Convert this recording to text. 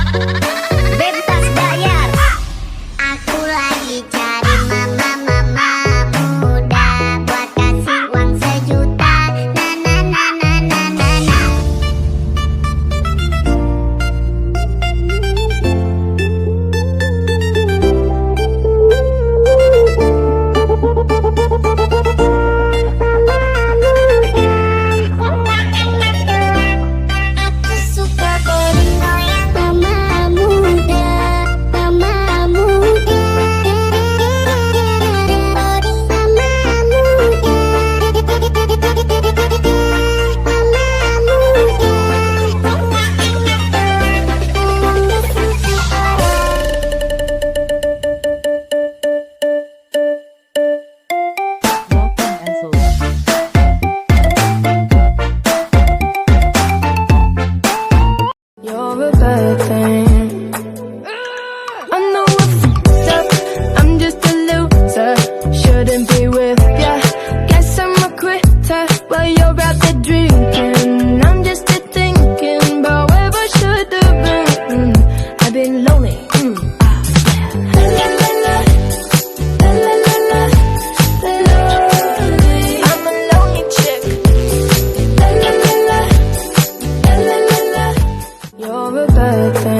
Bebas bayar. Aku lagi cari mama muda buat kasih uang 1 juta. Na na na na na na na. Aku suka goyang mama muda, mama muda, mama You're a bad thing. I know I fucked up. I'm just a loser. Shouldn't be with ya. Guess I'm a quitter while you're out there drinking. I'm just a thinking about where I should have been. I've been lonely. La la la la. La la la la. Lonely. I'm a lonely chick. La la la la. La la la la. You're a bad thing.